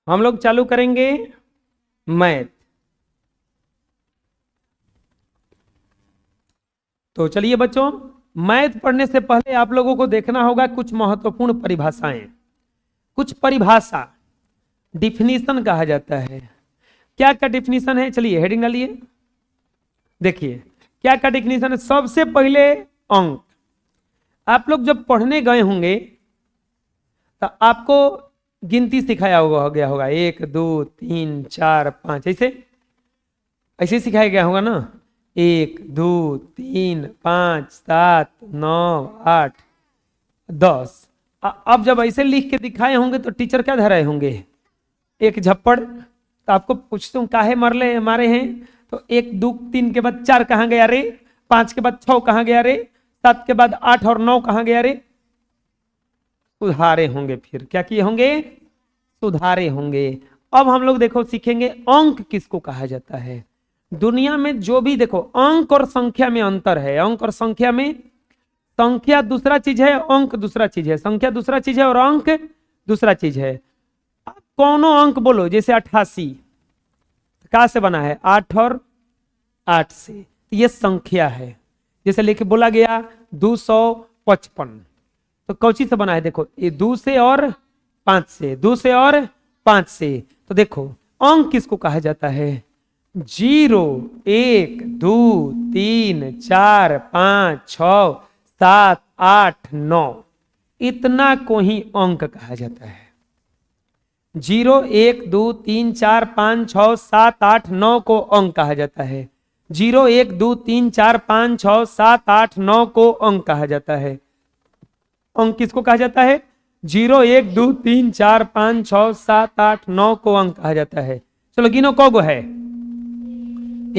हम लोग चालू करेंगे मैथ। तो चलिए बच्चों, मैथ पढ़ने से पहले आप लोगों को देखना होगा कुछ महत्वपूर्ण परिभाषाएं। कुछ परिभाषा डिफिनीशन कहा जाता है। क्या क्या डिफिनीशन है, चलिए हेडिंग डालिए। देखिए क्या क्या डिफिनीशन है। सबसे पहले अंक। आप लोग जब पढ़ने गए होंगे तो आपको गिनती सिखाया गया होगा 1 2 3 4 5 ऐसे ऐसे सिखाया गया होगा ना। 1 2 3 5 7 9 8 10। अब जब ऐसे लिख के दिखाए होंगे तो टीचर क्या धराए होंगे, एक झप्पड़। तो आपको पूछते हूँ काहे मारे हैं, तो 1 2 3 के बाद 4 कहाँ गया रे, 5 के बाद 6 कहाँ गया रे, 7 के बाद 8 और 9 कहाँ गया रे। सुधारे होंगे। फिर क्या किए होंगे, सुधारे होंगे। अब हम लोग देखो सीखेंगे अंक किसको कहा जाता है। दुनिया में जो भी देखो, अंक और संख्या में अंतर है। अंक और संख्या में, संख्या दूसरा चीज है, अंक दूसरा चीज है। संख्या दूसरा चीज है और अंक दूसरा चीज है। कौनो अंक बोलो, जैसे 88 कहाँ से बना है, 8 और 8 से, ये संख्या है। जैसे लेके बोला गया 255, तो कौची से बना है, देखो ये 2 से और 5 से, 2 से और 5 से। तो देखो अंक किसको कहा जाता है, 0 1 2 3 4 5 6 7 8 9, इतना को ही अंक कहा जाता है। 0 1 2 3 4 5 6 7 8 9 को अंक कहा जाता है। 0 1 2 3 4 5 6 7 8 9 को अंक कहा जाता है। अंक किसको कहा जाता है, 0 1 2 3 4 5 6 7 8 9 को अंक कहा जाता है। चलो गिनो कौगो है,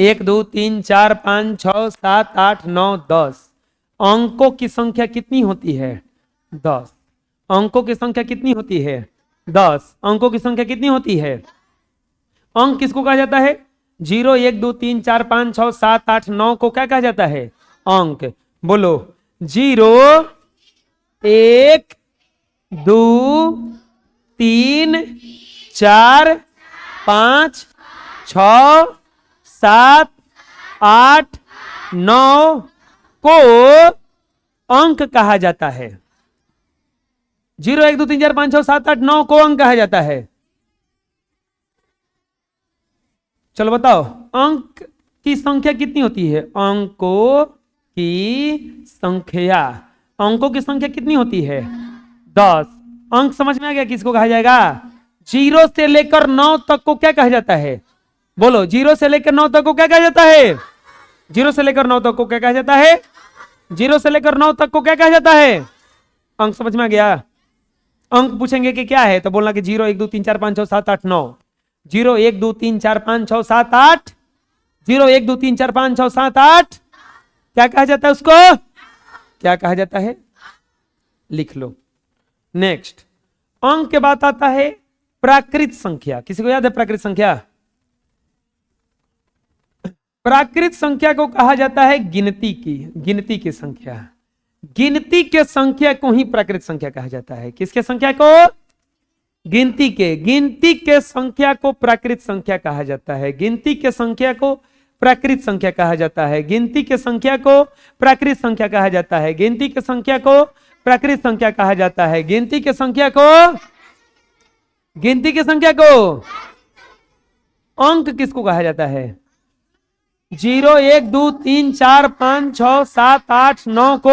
1 2 3 4 5 6 7 8 9 10। अंकों की संख्या कितनी होती है, 10। अंकों की संख्या कितनी होती है, 10। अंकों की संख्या कितनी होती है। अंक किसको कहा जाता है, 0 1 2 3 4 5 6 7 8 9 को क्या कहा जाता है, अंक। बोलो 0 1 2 3 4 5 6 7 8 9 को अंक कहा जाता है। 0 1 2 3 4 5 6 7 8 9 को अंक कहा जाता है। चलो बताओ अंक की संख्या कितनी होती है, अंकों की संख्या, अंकों की संख्या कितनी होती है, 10। अंक समझ में आ गया किसको कहा जाएगा, 0 से लेकर 9 तक को क्या कहा जाता है। बोलो 0 से लेकर 9 तक को क्या कहा जाता है, 0 से लेकर 9 तक को क्या कहा जाता है, 0 से लेकर 9 तक को क्या कहा जाता है। अंक समझ में आ गया। अंक पूछेंगे कि क्या है, तो बोलना कि 0 1 2 3 4 5 6 7 8 9। 0 1 2 3 4 5 6 7 8, 0 1 2 3 4 5 6 7 8 क्या कहा जाता है, उसको क्या कहा जाता है, लिख लो। नेक्स्ट अंक के बाद आता है प्राकृत संख्या। किसी को याद है प्राकृत संख्या, प्राकृत संख्या को कहा जाता है गिनती की संख्या। गिनती के संख्या को ही प्राकृत संख्या कहा जाता है। किसके संख्या को, गिनती के संख्या को प्राकृत संख्या कहा जाता है। गिनती के संख्या को प्राकृत संख्या कहा जाता है। गिनती के संख्या को प्राकृत संख्या कहा जाता है। गिनती के संख्या को प्राकृत संख्या कहा जाता है। गिनती के संख्या को अंक किसको कहा जाता है, 0 1 2 3 4 5 6 7 8 9 को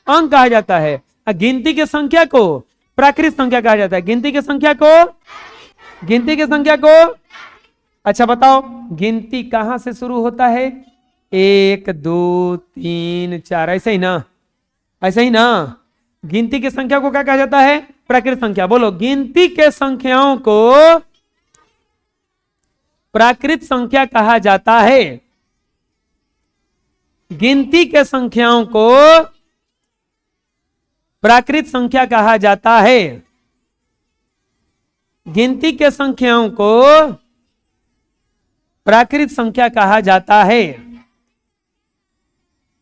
अंक कहा जाता है। गिनती के संख्या को प्राकृत संख्या कहा जाता है। गिनती के संख्या को अच्छा बताओ गिनती कहां से शुरू होता है, 1 2 3 4 ऐसे ही ना। गिनती की संख्या को क्या कहा जाता है, प्राकृत संख्या। बोलो गिनती के संख्याओं को प्राकृत संख्या कहा जाता है। गिनती के संख्याओं को प्राकृत संख्या कहा जाता है। गिनती के संख्याओं को प्राकृत संख्या कहा जाता है।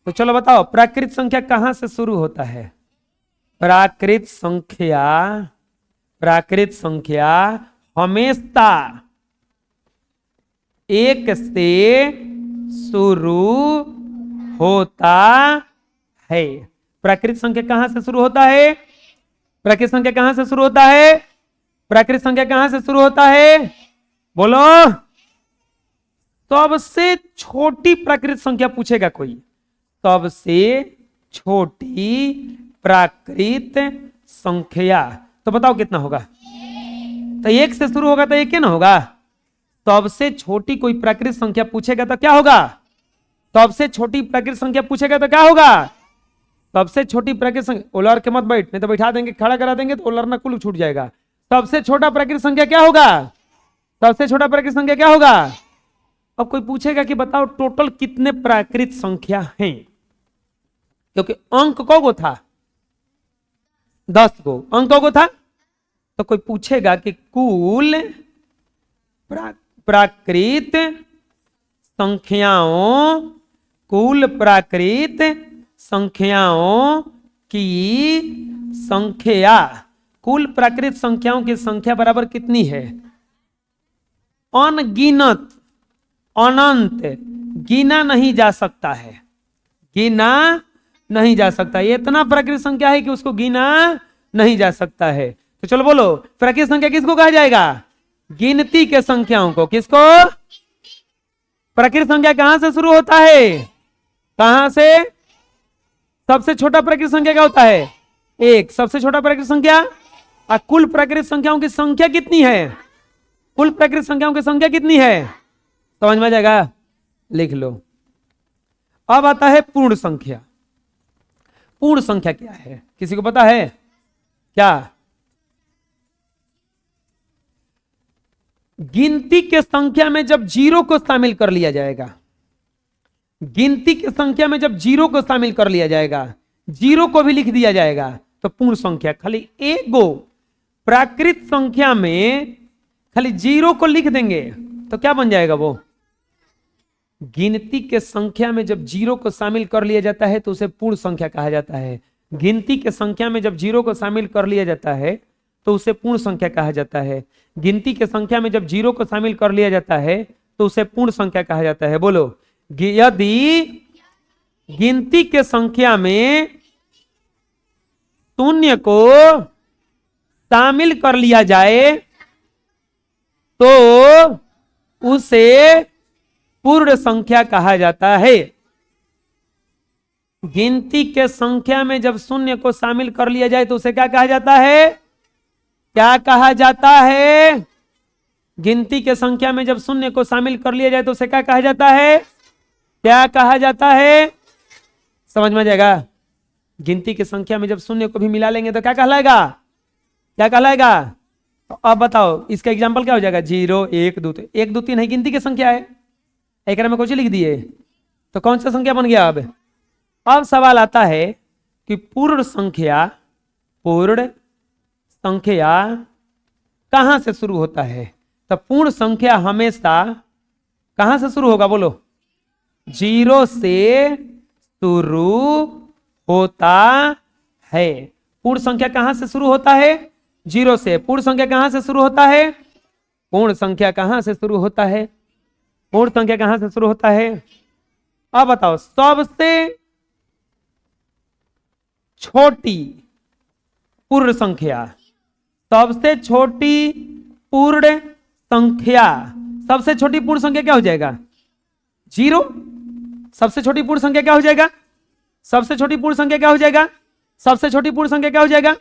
तो चलो बताओ प्राकृत संख्या कहां से शुरू होता है, प्राकृत संख्या हमेशा एक से शुरू होता है। प्राकृत संख्या कहां से शुरू होता है? प्राकृत संख्या कहां से शुरू होता है? प्राकृत संख्या कहां से शुरू होता है? बोलो। सबसे छोटी प्राकृत संख्या पूछेगा कोई, सबसे छोटी प्राकृत संख्या, तो बताओ कितना होगा? तो एक से शुरू होगा तो एक ही ना होगा। सबसे छोटी कोई प्राकृत संख्या पूछेगा तो क्या होगा? सबसे छोटी प्राकृत संख्या पूछेगा तो क्या होगा? सबसे छोटी प्राकृत संख्या, उलर के मत बैठ, नहीं तो बैठा देंगे, खड़ा करा देंगे तो उलरना कुल छूट जाएगा। सबसे छोटा प्राकृत संख्या क्या होगा? सबसे छोटा प्राकृत संख्या क्या होगा? अब कोई पूछेगा कि बताओ टोटल कितने प्राकृत संख्या हैं, क्योंकि अंक को था 10 को, अंक को था, तो कोई पूछेगा कि कुल प्राकृत संख्याओं, कुल प्राकृत संख्याओं की संख्या, कुल प्राकृत संख्याओं की संख्या बराबर कितनी है? अनगिनत, अनंत, गिना नहीं जा सकता है, गिना नहीं जा सकता। ये इतना प्राकृत संख्या है कि उसको गिना नहीं जा सकता है। तो चलो बोलो, प्राकृत संख्या किसको कहा जाएगा? गिनती के संख्याओं को। किसको? प्राकृत संख्या कहां से शुरू होता है? कहां से? सबसे छोटा प्राकृत संख्या क्या होता है? एक, सबसे छोटा प्राकृत संख्या। और कुल प्राकृत संख्याओं की संख्या कितनी है? कुल प्राकृत संख्याओं की संख्या कितनी है? समझ में आ जाएगा, लिख लो। अब आता है पूर्ण संख्या। पूर्ण संख्या क्या है, किसी को पता है क्या? गिनती के संख्या में जब जीरो को शामिल कर लिया जाएगा, गिनती की संख्या में जब जीरो को शामिल कर लिया जाएगा, जीरो को भी लिख दिया जाएगा, तो पूर्ण संख्या। खाली एक गो प्राकृत संख्या में खाली जीरो को लिख देंगे तो क्या बन जाएगा? वो गिनती के संख्या में जब जीरो को शामिल कर लिया जाता है तो उसे पूर्ण संख्या कहा जाता है। गिनती के संख्या में जब जीरो को शामिल कर लिया जाता है तो उसे पूर्ण संख्या कहा जाता है। गिनती के संख्या में जब जीरो को शामिल कर लिया जाता है तो उसे पूर्ण संख्या कहा जाता है। बोलो, यदि गिनती के संख्या में शून्य को शामिल कर लिया जाए तो उसे पूर्ण संख्या कहा जाता है। गिनती के संख्या में जब शून्य को शामिल कर लिया जाए तो उसे क्या कहा जाता है? क्या कहा जाता है? गिनती के संख्या में जब शून्य को शामिल कर लिया जाए तो उसे क्या कहा जाता है? क्या कहा जाता है? समझ में आ जाएगा। गिनती की संख्या में जब शून्य को भी मिला लेंगे तो क्या कहलाएगा? क्या कहलाएगा? तो अब बताओ, इसका एग्जांपल क्या हो जाएगा? 0 1 2 1 2 3 है, गिनती की संख्या है। एक में कुछ लिख दिए तो कौन सा संख्या बन गया? अब सवाल आता है कि पूर्ण संख्या, पूर्ण संख्या कहां से शुरू होता है? तो पूर्ण संख्या हमेशा कहां से शुरू होगा? बोलो, 0 से शुरू होता है। पूर्ण संख्या कहां से शुरू होता है? 0 से। पूर्ण संख्या कहां से शुरू होता है? पूर्ण संख्या कहां से शुरू होता है? पूर्ण संख्या कहां से शुरू होता है? अब बताओ, सबसे छोटी पूर्ण संख्या, सबसे छोटी पूर्ण संख्या, सबसे छोटी पूर्ण संख्या क्या हो जाएगा? 0। सबसे छोटी पूर्ण संख्या क्या हो जाएगा? सबसे छोटी पूर्ण संख्या क्या हो जाएगा? सबसे छोटी पूर्ण संख्या क्या हो जाएगा?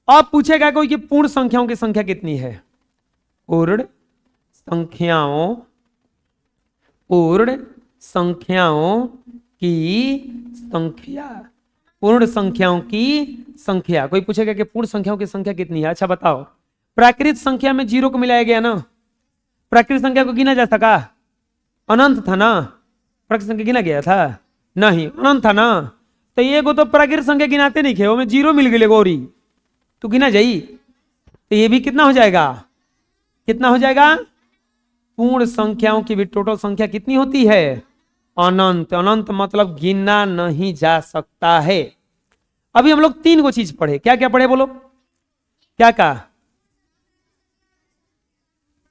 अब पूछेगा कोई कि पूर्ण संख्याओं की संख्या कितनी है? पूर्ण संख्याओं, पूर्ण संख्याओं की संख्या, पूर्ण संख्याओं की संख्या। कोई पूछेगा कि पूर्ण संख्याओं की संख्या कितनी है? अच्छा बताओ, प्राकृत संख्या में 0 को मिलाया गया ना, प्राकृत संख्या को गिना जा सका? अनंत था ना, प्राकृत संख्या गिना गया था? नहीं, अनंत था ना। तो ये को तो प्राकृत संख्या गिनाते नहीं खे, वो में 0 मिल गए गोरी, तो गिना जाई। तो ये भी कितना हो जाएगा? कितना हो जाएगा? पूर्ण संख्याओं की भी टोटल संख्या कितनी होती है? अनंत। अनंत मतलब गिना नहीं जा सकता है। अभी हम लोग 3 को चीज पढ़े। क्या क्या पढ़े? बोलो, क्या कहा?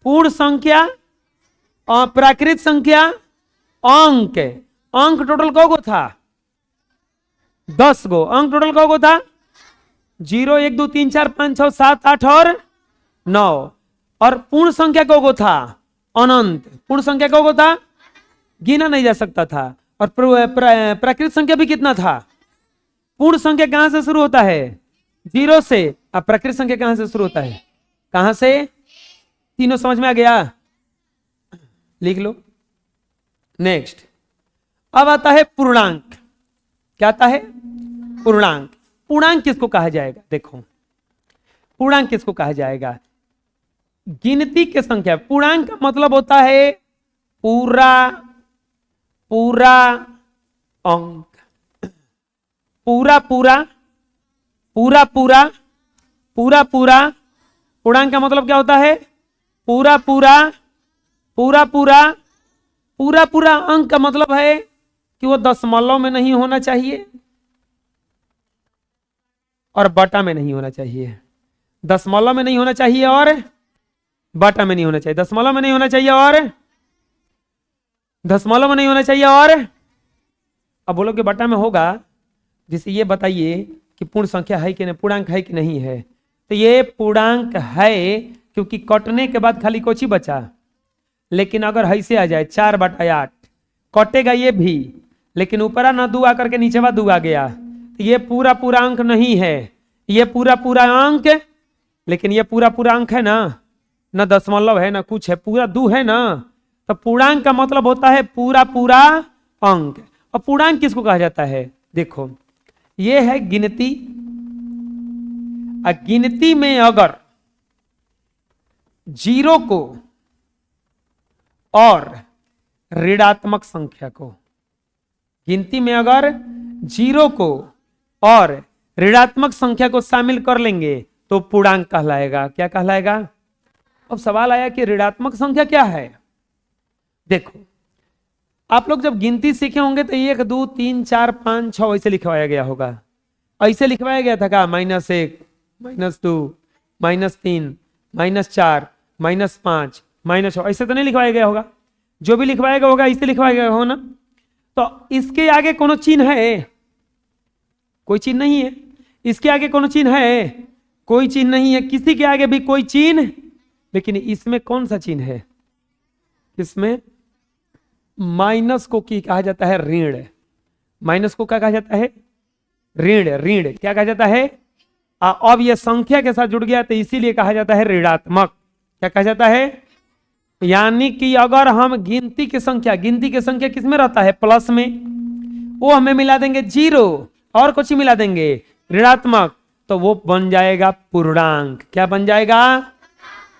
पूर्ण संख्या और प्राकृत संख्या, अंक। अंक टोटल कौ गो था? 10 गो। अंक टोटल कौ गो था? 0 1 2 3 4 5 6 7 8 और 9। और पूर्ण संख्या कौ गो था? अनंत। पूर्ण संख्या कौ गो था? गिना नहीं जा सकता था। और प्राकृत संख्या भी कितना था? पूर्ण संख्या कहां से शुरू होता है? 0 से। अब प्राकृत संख्या कहां से शुरू होता है? कहां से? तीनों समझ में आ गया? लिख लो। नेक्स्ट, अब आता है पूर्णांक। क्या आता है? पूर्णांक। पूर्णांक किसको कहा जाएगा? देखो, पूर्णांक किसको कहा जाएगा? गिनती के संख्या। पूर्णांक का मतलब होता है पूरा पूरा अंक। पूरा पूरा पूरा पूरा पूरा पूरा। पूर्णांक का मतलब क्या होता है? पूरा पूरा पूरा पूरा पूरा पूरा। अंक का मतलब है कि वो दशमलव में नहीं होना चाहिए और बटा में नहीं होना चाहिए। दशमलव में नहीं होना चाहिए और बटा में नहीं होना चाहिए। दशमलव में नहीं होना चाहिए और दशमलव में नहीं होना चाहिए और अब बोलो कि बटा में होगा। जिसे ये बताइए कि पूर्ण संख्या है कि नहीं, पूर्णांक है कि नहीं है। तो ये पूर्णांक है क्योंकि कटने के बाद खाली कोची बचा। लेकिन अगर ऐसे आ जाए 4/8, कटेगा ये भी, लेकिन ऊपर ना 2 आकर के नीचे 2 आ गया, तो ये पूरा पूरा अंक नहीं है। ये पूरा पूरा अंक, लेकिन ये पूरा पूरा अंक है ना दशमलव है ना कुछ है, पूरा 2 है ना। तो पूर्णांक का मतलब होता है पूरा पूरा अंक। और पूर्णांक किसको कहा जाता है? देखो, ये है गिनती। गिनती में अगर 0 को और ऋणात्मक संख्या को, गिनती में अगर 0 को और ऋणात्मक संख्या को शामिल कर लेंगे तो पूर्णांक कहलाएगा। क्या कहलाएगा? अब सवाल आया कि ऋणात्मक संख्या क्या है। देखो, आप लोग जब गिनती सीखे होंगे तो 1 2 3 4 5 6 ऐसे लिखवाया गया होगा। ऐसे लिखवाया गया था क्या? -1 -2 -3 -4 -5 -6 ऐसे तो नहीं लिखवाया गया होगा। जो भी लिखवाया गया होगा इसे लिखवाया गया होगा ना। तो इसके आगे कोनो चिन्ह है? कोई चिन्ह नहीं है। इसके आगे कोनो चिन्ह है? कोई चिन्ह नहीं है। किसी के आगे भी कोई चिन्ह, लेकिन इसमें कौन सा चिन्ह है? इसमें माइनस को की कहा जाता है ऋण। माइनस को क्या कहा जाता है? ऋण। ऋण क्या कहा जाता है? अब यह संख्या के साथ जुड़ गया तो इसीलिए कहा जाता है ऋणात्मक। क्या कहा जाता है? यानी कि अगर हम गिनती की संख्या किस में रहता है? प्लस में। वो हमें मिला देंगे 0 और कुछ मिला देंगे ऋणात्मक, तो वो बन जाएगा पूर्णांक। क्या बन जाएगा?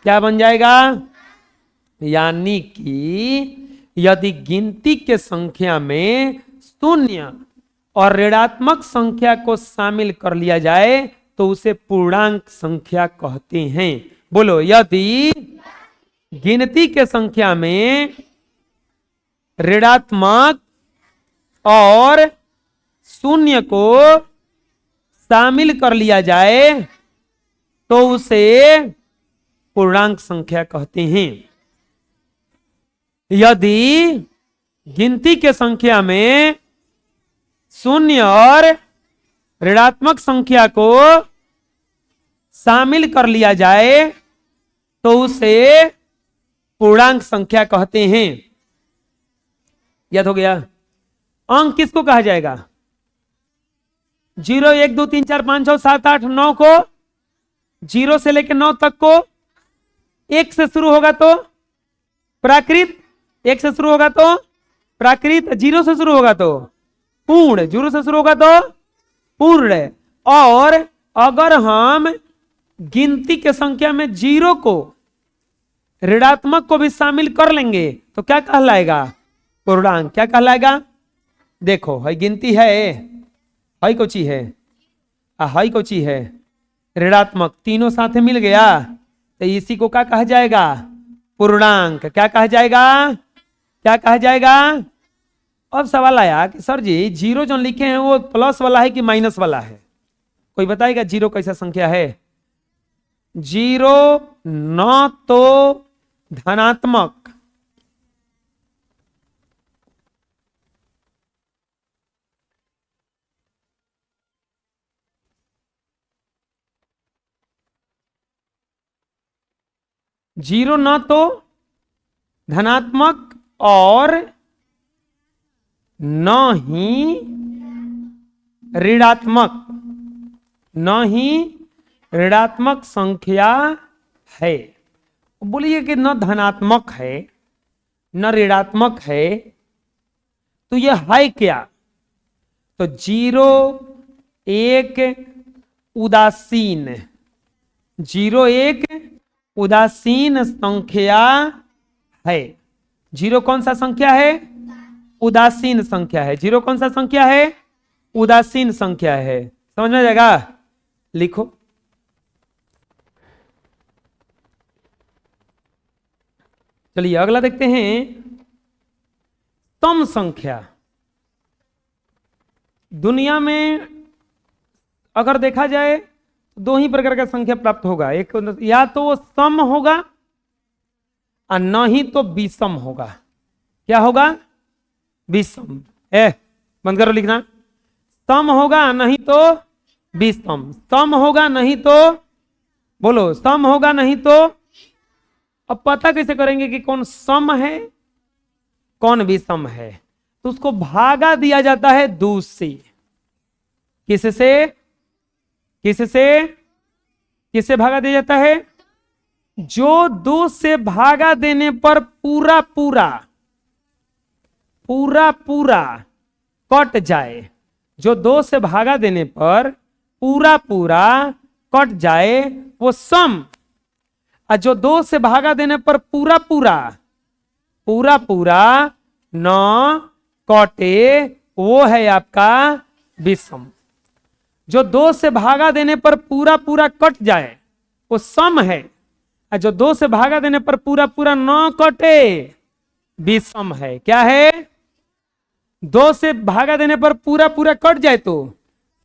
क्या बन जाएगा? यानी कि यदि गिनती के संख्या में 0 और ऋणात्मक संख्या को शामिल कर लिया जाए तो उसे पूर्णांक संख्या कहते हैं। बोलो, यदि गिनती के संख्या में ऋणात्मक और 0 को शामिल कर लिया जाए तो उसे पूर्णांक संख्या कहते हैं। यदि गिनती के संख्या में 0 और ऋणात्मक संख्या को शामिल कर लिया जाए तो उसे पूर्णांक संख्या कहते हैं। याद हो गया? अंक किसको कहा जाएगा? 0 1 2 3 4 5 6 7 8 9 को 0 से लेकर 9 तक को 1 से शुरू होगा तो प्राकृत, 1 से शुरू होगा तो प्राकृत, 0 से शुरू होगा तो पूर्ण, 0 से शुरू होगा तो पूर्ण। और अगर हम गिनती के संख्या में 0 को ऋणात्मक को भी शामिल कर लेंगे तो क्या कहलाएगा? पूर्णांक। क्या कहलाएगा? देखो, है गिनती है कोची है, है कोची है ऋणात्मक, तीनों साथ मिल गया तो इसी को क्या कहा जाएगा? पूर्णांक। क्या कहा जाएगा? क्या कहा जाएगा? अब सवाल आया कि सर जी 0 जो लिखे हैं वो प्लस वाला है कि माइनस वाला है? कोई बताएगा 0 कैसा संख्या है? 0 न तो धनात्मक, जीरो न तो धनात्मक और न ही ऋणात्मक, न ही ऋणात्मक संख्या है। बोलिए कि न धनात्मक है न ऋणात्मक है, तो यह है क्या? तो जीरो एक उदासीन, जीरो एक उदासीन संख्या है। जीरो कौन सा संख्या है? उदासीन संख्या है। जीरो कौन सा संख्या है? उदासीन संख्या है। समझ में जाएगा? लिखो। चलिए अगला देखते हैं, सम संख्या। दुनिया में अगर देखा जाए तो दो ही प्रकार का संख्या प्राप्त होगा, एक या तो वो सम होगा और न ही तो विषम होगा। क्या होगा? विषम। बंद करो लिखना। सम होगा नहीं तो विषम, सम होगा नहीं तो, बोलो, सम होगा नहीं तो। अब पता कैसे करेंगे कि कौन सम है कौन विषम है? तो उसको भागा दिया जाता है दो से। किससे? किससे? किससे भागा दिया जाता है? जो दो से भागा देने पर पूरा पूरा पूरा पूरा कट जाए, जो दो से भागा देने पर पूरा पूरा कट जाए वो सम, और जो दो से भागा देने पर पूरा पूरा पूरा पूरा न कटे वो है आपका विषम। जो दो से भागा देने पर पूरा पूरा कट जाए वो सम है, और जो दो से भागा देने पर पूरा पूरा न कटे विषम है। क्या है? दो से भागा देने पर पूरा पूरा कट जाए तो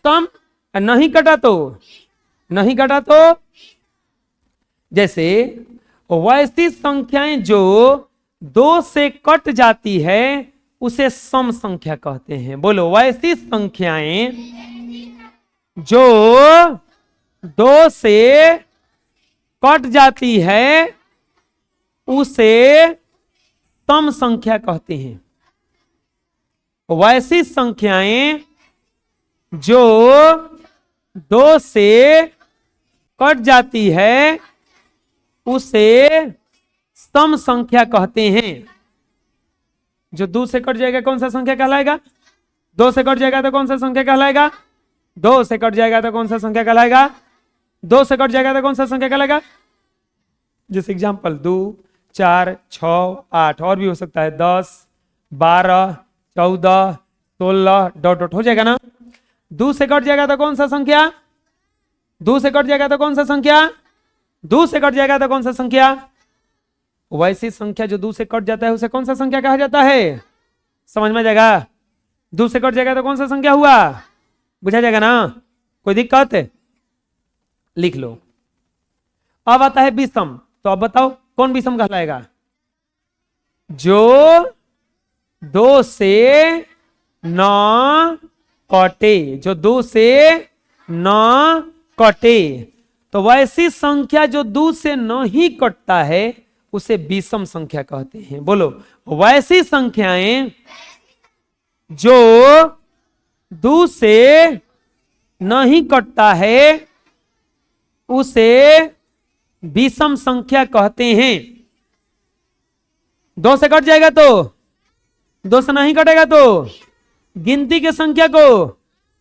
सम, नहीं कटा तो नहीं कटा तो। जैसे वैसी संख्याएं जो दो से कट जाती है उसे सम संख्या कहते हैं। बोलो, वैसी संख्याएं जो दो से कट जाती है उसे सम संख्या कहते हैं। वैसी संख्याएं जो दो से कट जाती है उसे सम संख्या कहते हैं। जो दो से कट जाएगा कौन सा संख्या कहलाएगा? दो से कट जाएगा तो कौन सा संख्या कहलाएगा? दो से कट जाएगा तो कौन सा संख्या कहलाएगा? दो से कट जाएगा तो कौन सा संख्या कहलाएगा? जैसे एग्जांपल 2, 4, 6, 8, और भी हो सकता है 10, 12, 14, 16 डॉट डॉट हो जाएगा ना। दो से कट जाएगा तो कौन सा संख्या? दो से कट जाएगा तो कौन सा संख्या? दो से कट जाएगा तो कौन सा संख्या? वैसी संख्या जो दो से कट जाता है उसे कौन सा संख्या कहा जाता है? समझ में जाएगा? दो से कट जाएगा तो कौन सा संख्या हुआ? बुझा जाएगा ना? कोई दिक्कत? लिख लो। अब आता है विषम। तो अब बताओ कौन विषम कहलाएगा? जो दो से न कटे, जो दो से न कटे। तो वैसी संख्या जो दो से नहीं कटता है उसे विषम संख्या कहते हैं। बोलो, वैसी संख्याएं जो दो से नहीं कटता है उसे विषम संख्या कहते हैं। दो से कट जाएगा तो, दो से नहीं कटेगा तो गिनती के संख्या को,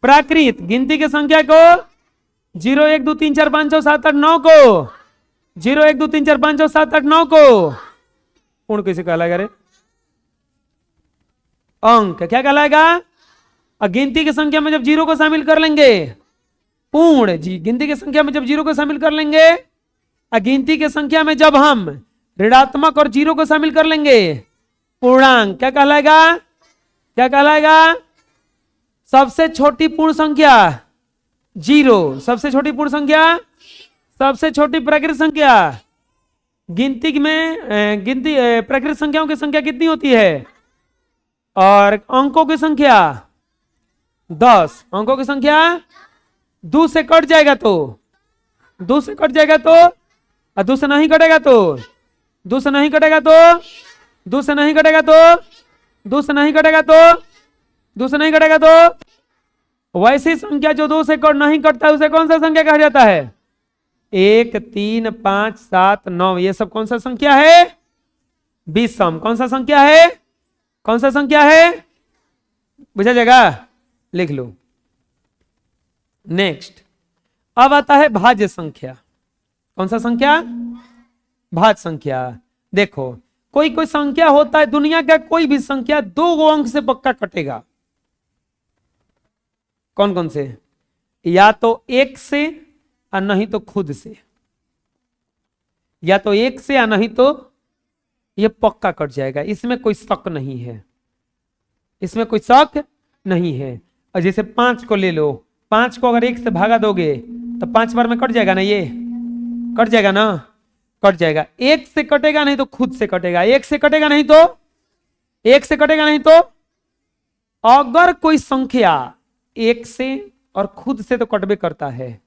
प्राकृत गिनती के संख्या को 0 1 2 3 4 5 6 7 8 9 को 0 1 2 3 4 5 6 7 8 9 को पूर्ण कैसे कहलाएगा रे? अंक क्या कहलाएगा? गिनती की संख्या में जब जीरो को शामिल कर लेंगे पूर्ण, जी गिनती की संख्या में जब जीरो को शामिल कर लेंगे, गिनती की संख्या में जब हम ऋणात्मक और जीरो को शामिल कर लेंगे पूर्णांक, क्या कहलाएगा? क्या कहलाएगा? सबसे छोटी पूर्ण संख्या जीरो, सबसे छोटी पूर्ण संख्या, सबसे छोटी प्राकृत संख्या गिनती में प्राकृतिक संख्याओं की संख्या कितनी होती है? और अंकों की संख्या 10। अंकों की संख्या 2 से कट जाएगा तो 2 से कट जाएगा तो, और 2 से नहीं कटेगा तो 2 से नहीं कटेगा तो 2 से नहीं कटेगा तो 2 से नहीं कटेगा तो 2 से नहीं कटेगा तो वैसी संख्या जो 2 से कट नहीं कटता है उसे कौन सा संख्या कहा जाता है? 1, 3, 5, 7, 9, ये सब कौन सा संख्या है? विषम। कौन सा संख्या है? कौन सा संख्या है? बुझा जाएगा, लिख लो। नेक्स्ट, अब आता है भाज्य संख्या। कौन सा संख्या? भाज्य संख्या। देखो, कोई कोई संख्या होता है, दुनिया का कोई भी संख्या 2 अंक से पक्का कटेगा। कौन कौन से? या तो 1 से और नहीं तो खुद से, या तो 1 से या नहीं तो ये पक्का कट जाएगा। इसमें कोई शक नहीं है, इसमें कोई शक नहीं है। और जैसे 5 को ले लो, 5 को अगर 1 से भागा दोगे तो 5 बार में कट जाएगा ना, ये कट जाएगा ना, कट जाएगा। 1 से कटेगा नहीं तो खुद से कटेगा, 1 से कटेगा नहीं तो 1 से कटेगा नहीं तो अगर कोई संख्या 1 से और खुद से तो कटबे करता है,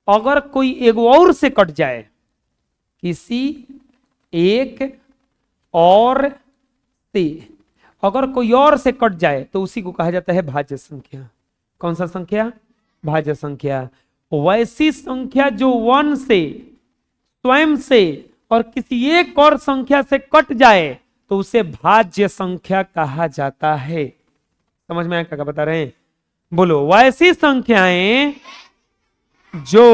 अगर कोई एक और से कट जाए, किसी एक और से अगर कोई और से कट जाए तो उसी को कहा जाता है भाज्य संख्या। कौन सा संख्या? भाज्य संख्या। वैसी संख्या जो 1 से, स्वयं से और किसी एक और संख्या से कट जाए तो उसे भाज्य संख्या कहा जाता है। समझ में आया क्या बता रहे हैं? बोलो। वैसी संख्याएं जो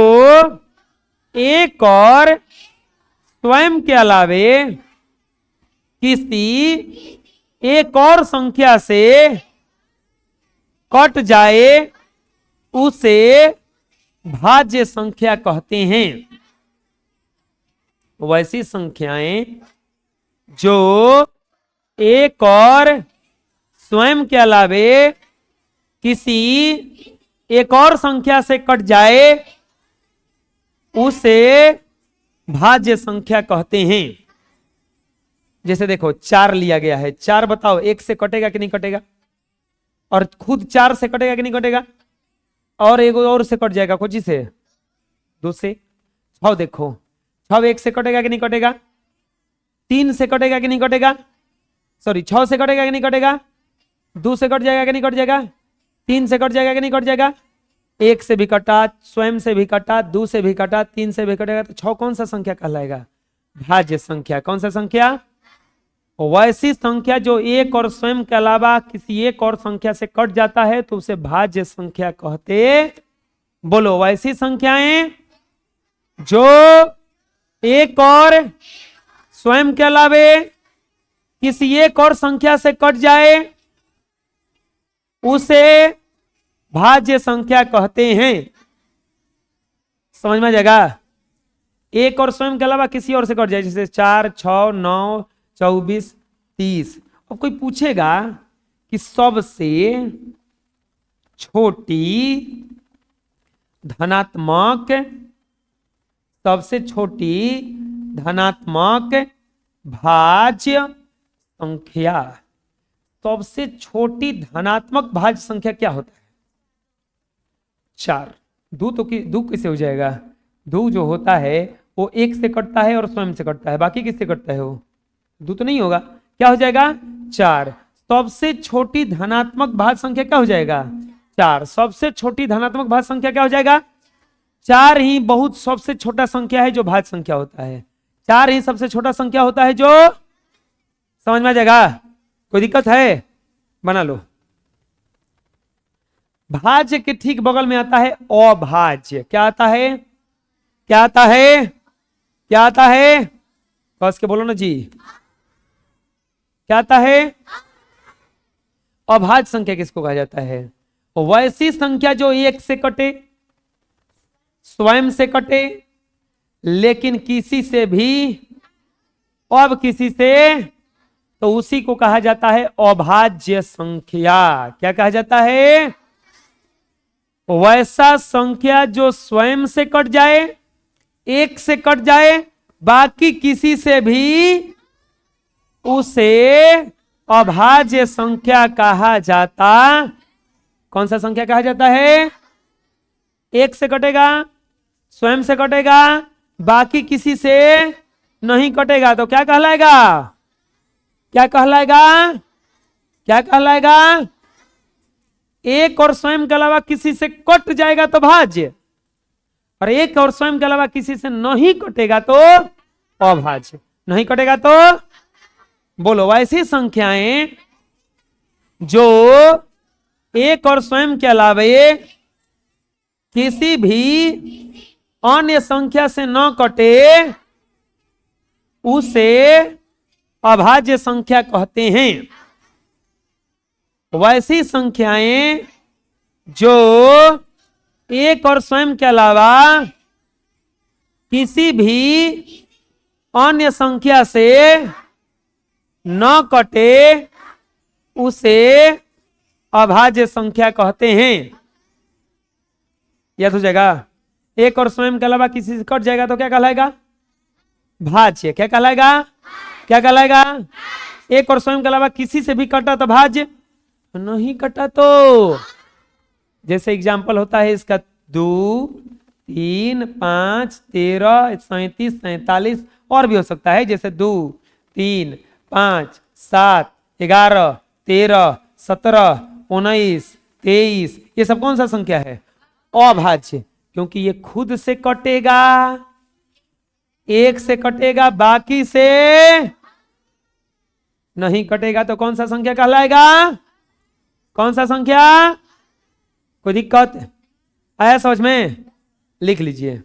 एक और स्वयं के अलावे किसी एक और संख्या से कट जाए उसे भाज्य संख्या कहते हैं। वैसी संख्याएं जो एक और स्वयं के अलावे किसी एक और संख्या से कट जाए उसे भाज्य संख्या कहते हैं। जैसे देखो 4 लिया गया है, 4 बताओ 1 से कटेगा कि नहीं कटेगा? और खुद 4 से कटेगा कि नहीं कटेगा? और एक और से कट जाएगा, कोची से? 2 से। 6 देखो, 6 1 से कटेगा कि नहीं कटेगा? 3 से कटेगा कि नहीं कटेगा? सॉरी, 6 से कटेगा कि नहीं कटेगा? 2 से कट जाएगा कि नहीं कट जाएगा? 3 से कट जाएगा कि नहीं कट जाएगा? 1 से भी कटा, स्वयं से भी कटा, 2 से भी कटा, 3 से भी कटेगा, तो 6 कौन सा संख्या कहलाएगा? भाज्य संख्या। कौन सा संख्या? वैसी संख्या जो एक और स्वयं के अलावा किसी एक और संख्या से कट जाता है तो उसे भाज्य संख्या कहते। बोलो। वैसी संख्याएं जो एक और स्वयं के अलावे किसी एक और संख्या से कट जाए उसे भाज्य संख्या कहते हैं। समझ में आ जाएगा? एक और स्वयं के अलावा किसी और से कट जाए, जैसे 4, 6, 9, 24, 30। अब कोई पूछेगा कि सबसे छोटी धनात्मक, सबसे छोटी धनात्मक भाज्य संख्या, सबसे छोटी धनात्मक भाज्य संख्या क्या होता है? 4। 2 कैसे हो जाएगा? 2 जो होता है वो 1 से कटता है और स्वयं से कटता है, बाकी किससे कटता है? वो 2 तो नहीं होगा। क्या हो जाएगा? 4। सबसे छोटी धनात्मक भाज्य संख्या क्या हो जाएगा? 4। सबसे छोटी धनात्मक भाज्य संख्या क्या हो जाएगा? 4 ही बहुत सबसे छोटा संख्या है जो भाज्य संख्या होता है। 4 ही सबसे छोटा संख्या होता है जो, समझ में आ जाएगा? कोई दिक्कत है? बना लो। भाज्य के ठीक बगल में आता है अभाज्य। क्या आता है? क्या आता है? क्या आता है? कस के बोलो ना जी। क्या आता है? अभाज्य संख्या किसको कहा जाता है? वैसी संख्या जो 1 से कटे, स्वयं से कटे, लेकिन किसी से भी, अब किसी से, तो उसी को कहा जाता है अभाज्य संख्या। क्या कहा जाता है? वैसा संख्या जो स्वयं से कट जाए, 1 से कट जाए बाकी किसी से भी उसे अभाज्य संख्या कहा जाता। कौन सा संख्या कहा जाता है? एक से कटेगा, स्वयं से कटेगा, बाकी किसी से नहीं कटेगा तो क्या कहलाएगा? क्या कहलाएगा? क्या कहलाएगा? एक और स्वयं के अलावा किसी से कट जाएगा तो भाज्य, और एक और स्वयं के अलावा किसी से नहीं कटेगा तो अभाज्य। नहीं कटेगा तो बोलो। वैसी संख्याएं जो एक और स्वयं के अलावा किसी भी अन्य संख्या से न कटे उसे अभाज्य संख्या कहते हैं। वैसी संख्याएं जो एक और स्वयं के अलावा किसी भी अन्य संख्या से न कटे उसे अभाज्य संख्या कहते हैं। याद हो जाएगा? एक और स्वयं के अलावा किसी से कट जाएगा तो क्या कहलाएगा? भाज्य। क्या कहलाएगा? क्या कहलाएगा? एक और स्वयं के अलावा किसी से भी कटा तो भाज्य, नहीं कटा तो, जैसे एग्जाम्पल होता है इसका 2, 3, 5, 13, 37, 47 और भी हो सकता है, जैसे 2, 3, 5, 7, 11, 13, 17, 19, 23, ये सब कौन सा संख्या है? अभाज्य। क्योंकि ये खुद से कटेगा, एक से कटेगा, बाकी से नहीं कटेगा तो कौन सा संख्या कहलाएगा? कौन सा संख्या? कोई दिक्कत आया समझ में? लिख लीजिए।